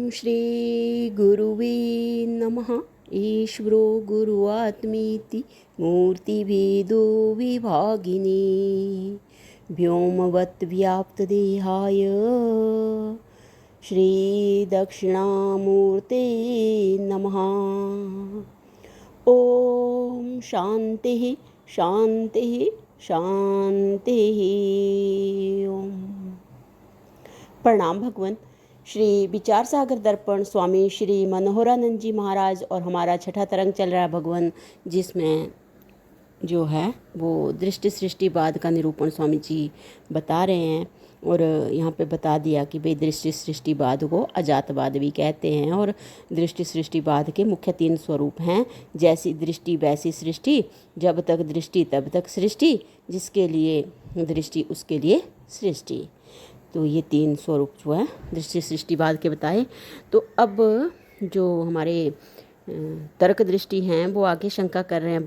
श्री गुरुवे नमः। ईश्वरो गुरुआत्मीति मूर्तिभेदो विभागिने व्योमवत् व्याप्तदेहाय श्रीदक्षिणामूर्ते नमः। ओम शांतिः शांतिः शांतिः। ओम। प्रणाम भगवान। श्री विचार सागर दर्पण स्वामी श्री मनोहरानंद जी महाराज और हमारा छठा तरंग चल रहा है भगवान, जिसमें जो है वो दृष्टि सृष्टिवाद का निरूपण स्वामी जी बता रहे हैं। और यहाँ पे बता दिया कि भाई दृष्टि सृष्टिवाद को अजातवाद भी कहते हैं। और दृष्टि सृष्टिवाद के मुख्य 3 स्वरूप हैं। जैसी दृष्टि वैसी सृष्टि, जब तक दृष्टि तब तक सृष्टि, जिसके लिए दृष्टि उसके लिए सृष्टि। तो ये 3 स्वरूप जो है दृष्टि सृष्टिवाद के बताए। तो अब जो हमारे तर्क दृष्टि हैं वो आगे शंका कर रहे हैं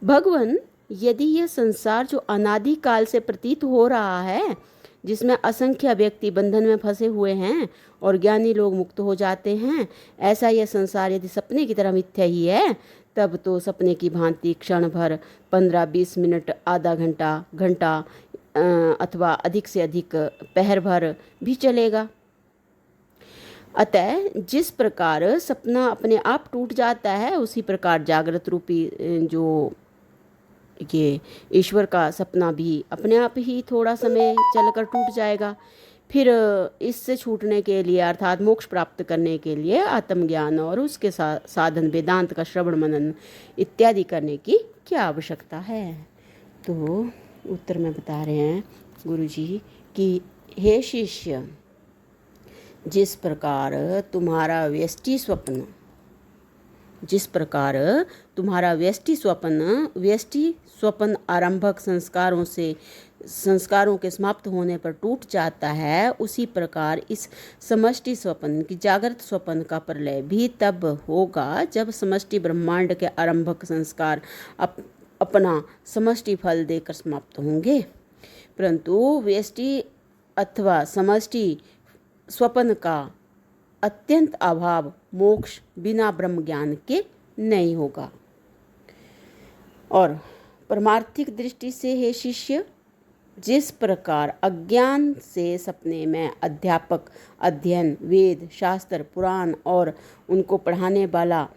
भगवान, यदि यह संसार जो अनादि काल से प्रतीत हो रहा है, जिसमें असंख्य व्यक्ति बंधन में फंसे हुए हैं और ज्ञानी लोग मुक्त हो जाते हैं, ऐसा यह संसार यदि सपने की तरह मिथ्या ही है, तब तो सपने की भांति क्षण भर 15-20 मिनट, आधा घंटा अथवा अधिक से अधिक पहर भर भी चलेगा। अतः जिस प्रकार सपना अपने आप टूट जाता है, उसी प्रकार जागृत रूपी जो ये ईश्वर का सपना भी अपने आप ही थोड़ा समय चलकर टूट जाएगा। फिर इससे छूटने के लिए अर्थात मोक्ष प्राप्त करने के लिए आत्मज्ञान और उसके साधन वेदांत का श्रवण मनन इत्यादि करने की क्या आवश्यकता है। तो उत्तर में बता रहे हैं गुरुजी कि हे शिष्य, जिस प्रकार तुम्हारा व्यष्टि स्वप्न आरंभक संस्कारों के समाप्त होने पर टूट जाता है, उसी प्रकार इस समष्टि स्वप्न की जागृत स्वप्न का प्रलय भी तब होगा जब समष्टि ब्रह्मांड के आरंभक संस्कार अपना समष्टि फल देकर समाप्त होंगे। परंतु व्यष्टि अथवा समष्टि स्वप्न का अत्यंत अभाव मोक्ष बिना ब्रह्म ज्ञान के नहीं होगा। और परमार्थिक दृष्टि से हे शिष्य, जिस प्रकार अज्ञान से सपने में अध्यापक अध्ययन, वेद, शास्त्र, पुराण और उनको पढ़ाने वाला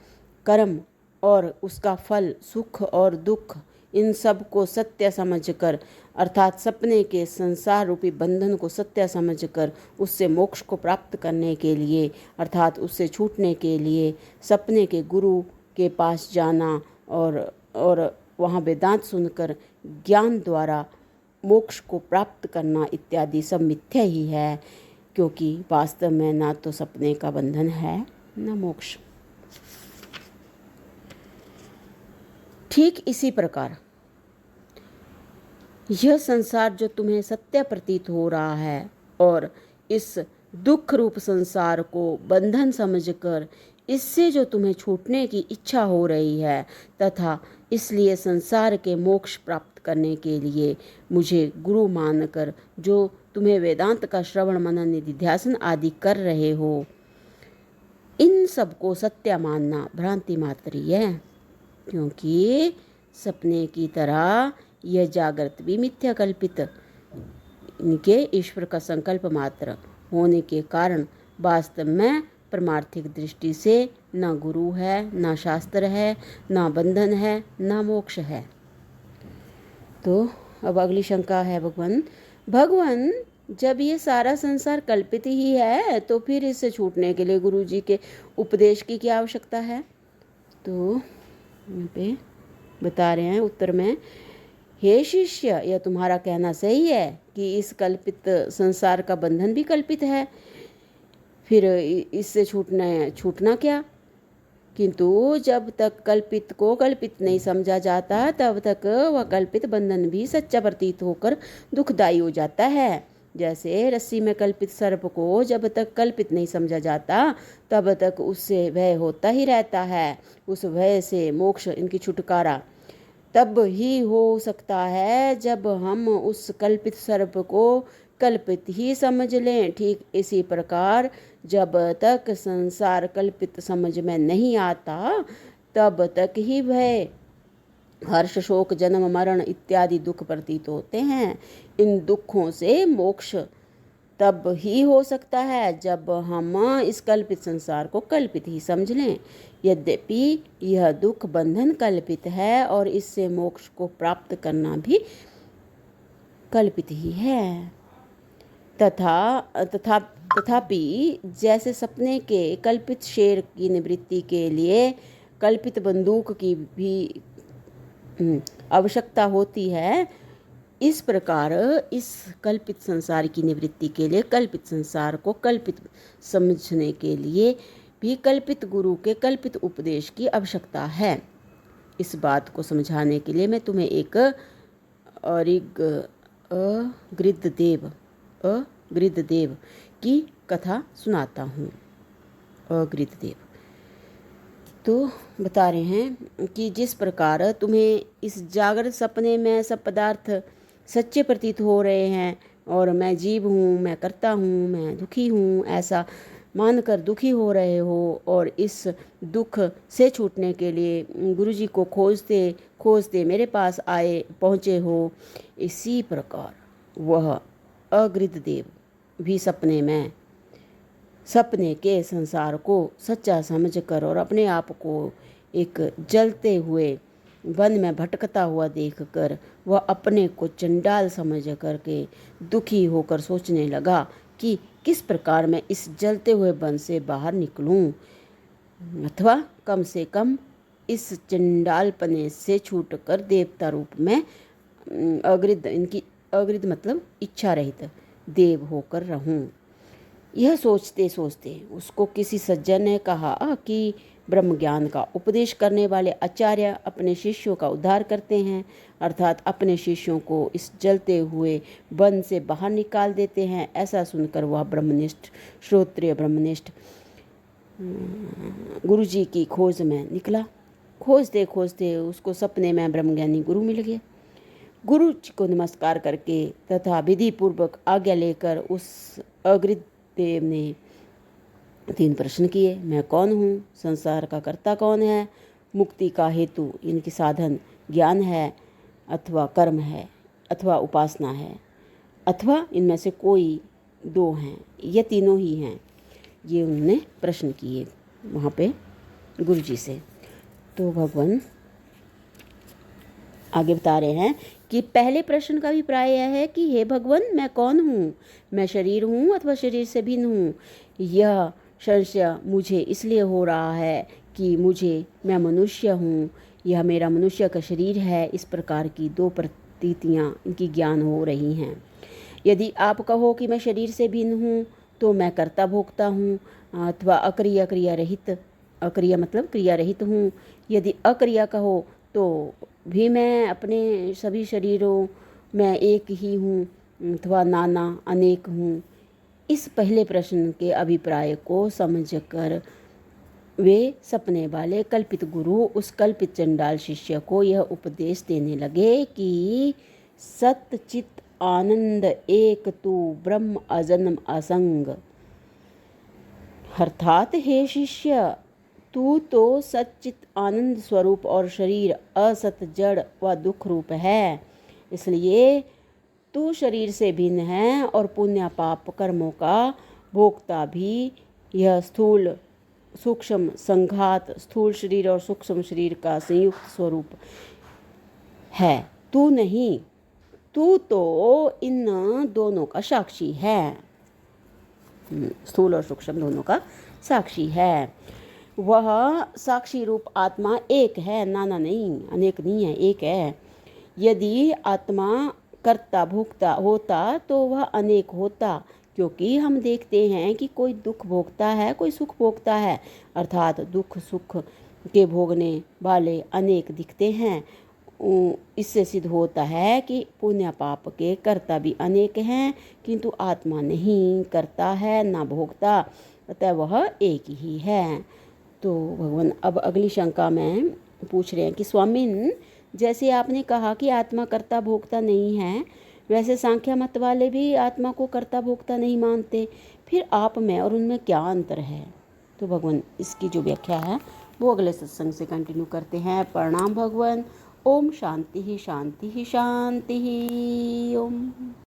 कर्म और उसका फल सुख और दुख, इन सब को सत्य समझकर अर्थात सपने के संसार रूपी बंधन को सत्य समझकर उससे मोक्ष को प्राप्त करने के लिए अर्थात उससे छूटने के लिए सपने के गुरु के पास जाना और वहाँ वेदांत सुनकर ज्ञान द्वारा मोक्ष को प्राप्त करना इत्यादि सब मिथ्या ही है, क्योंकि वास्तव में ना तो सपने का बंधन है न मोक्ष। ठीक इसी प्रकार यह संसार जो तुम्हें सत्य प्रतीत हो रहा है और इस दुख रूप संसार को बंधन समझकर इससे जो तुम्हें छूटने की इच्छा हो रही है, तथा इसलिए संसार के मोक्ष प्राप्त करने के लिए मुझे गुरु मानकर जो तुम्हें वेदांत का श्रवण मनन निधिध्यासन आदि कर रहे हो, इन सबको सत्य मानना भ्रांति मात्र ही है, क्योंकि सपने की तरह यह जागृत भी मिथ्या कल्पित इनके ईश्वर का संकल्प मात्र होने के कारण वास्तव में परमार्थिक दृष्टि से न गुरु है, न शास्त्र है, न बंधन है, न मोक्ष है। तो अब अगली शंका है भगवान, जब ये सारा संसार कल्पित ही है, तो फिर इससे छूटने के लिए गुरु जी के उपदेश की क्या आवश्यकता है। तो यहाँ पे बता रहे हैं उत्तर में, हे शिष्य, यह तुम्हारा कहना सही है कि इस कल्पित संसार का बंधन भी कल्पित है, फिर इससे छूटना क्या। किंतु जब तक कल्पित को कल्पित नहीं समझा जाता, तब तक वह कल्पित बंधन भी सच्चा प्रतीत होकर दुखदायी हो जाता है। जैसे रस्सी में कल्पित सर्प को जब तक कल्पित नहीं समझा जाता, तब तक उससे भय होता ही रहता है। उस भय से मोक्ष इनकी छुटकारा तब ही हो सकता है जब हम उस कल्पित सर्प को कल्पित ही समझ लें। ठीक इसी प्रकार जब तक संसार कल्पित समझ में नहीं आता तब तक ही भय, हर्ष, शोक, जन्म, मरण इत्यादि दुख प्रतीत होते हैं। इन दुखों से मोक्ष तब ही हो सकता है जब हम इस कल्पित संसार को कल्पित ही समझ लें। यद्यपि यह दुख बंधन कल्पित है और इससे मोक्ष को प्राप्त करना भी कल्पित ही है। तथापि जैसे सपने के कल्पित शेर की निवृत्ति के लिए कल्पित बंदूक की भी आवश्यकता होती है, इस प्रकार इस कल्पित संसार की निवृत्ति के लिए कल्पित संसार को कल्पित समझने के लिए भी कल्पित गुरु के कल्पित उपदेश की आवश्यकता है। इस बात को समझाने के लिए मैं तुम्हें एक गृद्धदेव की कथा सुनाता हूँ। गृद्धदेव तो बता रहे हैं कि जिस प्रकार तुम्हें इस जागृत सपने में सब पदार्थ सच्चे प्रतीत हो रहे हैं और मैं जीव हूँ, मैं करता हूँ, मैं दुखी हूँ, ऐसा मानकर दुखी हो रहे हो और इस दुख से छूटने के लिए गुरुजी को खोजते खोजते मेरे पास पहुँचे हो, इसी प्रकार वह अगृद्धदेव भी सपने के संसार को सच्चा समझकर और अपने आप को एक जलते हुए वन में भटकता हुआ देखकर वह अपने को चंडाल समझ करके दुखी होकर सोचने लगा कि किस प्रकार मैं इस जलते हुए वन से बाहर निकलूं, अथवा कम से कम इस चंडालपने से छूटकर देवता रूप में अगृद्ध मतलब इच्छा रहित देव होकर रहूं। यह सोचते सोचते उसको किसी सज्जन ने कहा कि ब्रह्म ज्ञान का उपदेश करने वाले आचार्य अपने शिष्यों का उद्धार करते हैं, अर्थात अपने शिष्यों को इस जलते हुए वन से बाहर निकाल देते हैं। ऐसा सुनकर वह ब्रह्मनिष्ठ श्रोत्रिय ब्रह्मनिष्ठ गुरुजी की खोज में निकला। खोजते खोजते उसको सपने में ब्रह्मज्ञानी गुरु मिल गया। गुरु जी को नमस्कार करके तथा विधि पूर्वक आज्ञा लेकर उस अगृद्ध देव ने 3 प्रश्न किए। मैं कौन हूँ? संसार का कर्ता कौन है? मुक्ति का हेतु इनकी साधन ज्ञान है अथवा कर्म है अथवा उपासना है अथवा इनमें से कोई 2 हैं, ये तीनों ही हैं। ये उन्होंने प्रश्न किए वहाँ पे गुरुजी से। तो भगवान आगे बता रहे हैं कि पहले प्रश्न का अभिप्राय यह है कि हे भगवान, मैं कौन हूँ? मैं शरीर हूँ अथवा शरीर से भिन्न हूँ? यह संशय मुझे इसलिए हो रहा है कि मैं मनुष्य हूँ, यह मेरा मनुष्य का शरीर है। इस प्रकार की 2 प्रतीतियाँ इनकी ज्ञान हो रही हैं। यदि आप कहो कि मैं शरीर से भिन्न हूँ तो मैं कर्ता भोक्ता हूँ अथवा अक्रिया मतलब क्रिया रहित हूँ। यदि अक्रिया कहो तो भी मैं अपने सभी शरीरों में एक ही हूँ अथवा नाना अनेक हूँ। इस पहले प्रश्न के अभिप्राय को समझकर वे सपने वाले कल्पित गुरु उस कल्पित चंडाल शिष्य को यह उपदेश देने लगे कि सत चित आनंद एक तू ब्रह्म अजन्म असंग, अर्थात हे शिष्य, तू तो सच्चित आनंद स्वरूप और शरीर असत जड़ व दुख रूप है, इसलिए तू शरीर से भिन्न है और पुण्य पाप कर्मों का भोक्ता भी। यह स्थूल सूक्ष्म संघात स्थूल शरीर और सूक्ष्म शरीर का संयुक्त स्वरूप है, तू नहीं। तू तो इन दोनों का साक्षी है, स्थूल और सूक्ष्म दोनों का साक्षी है। वह साक्षी रूप आत्मा एक है, नाना नहीं, अनेक नहीं है, एक है। यदि आत्मा कर्ता भोक्ता होता तो वह अनेक होता, क्योंकि हम देखते हैं कि कोई दुख भोगता है, कोई सुख भोगता है, अर्थात दुख सुख के भोगने वाले अनेक दिखते हैं। इससे सिद्ध होता है कि पुण्य पाप के कर्ता भी अनेक हैं, किंतु आत्मा नहीं करता है ना भोगता, अतः वह एक ही है। तो भगवान अब अगली शंका में पूछ रहे हैं कि स्वामिन, जैसे आपने कहा कि आत्मा कर्ता भोक्ता नहीं है, वैसे सांख्य मत वाले भी आत्मा को कर्ता भोक्ता नहीं मानते। फिर आप में और उनमें क्या अंतर है? तो भगवान इसकी जो व्याख्या है वो अगले सत्संग से कंटिन्यू करते हैं। प्रणाम भगवान। ओम शांति ही शांति ही शांति ही। ओम।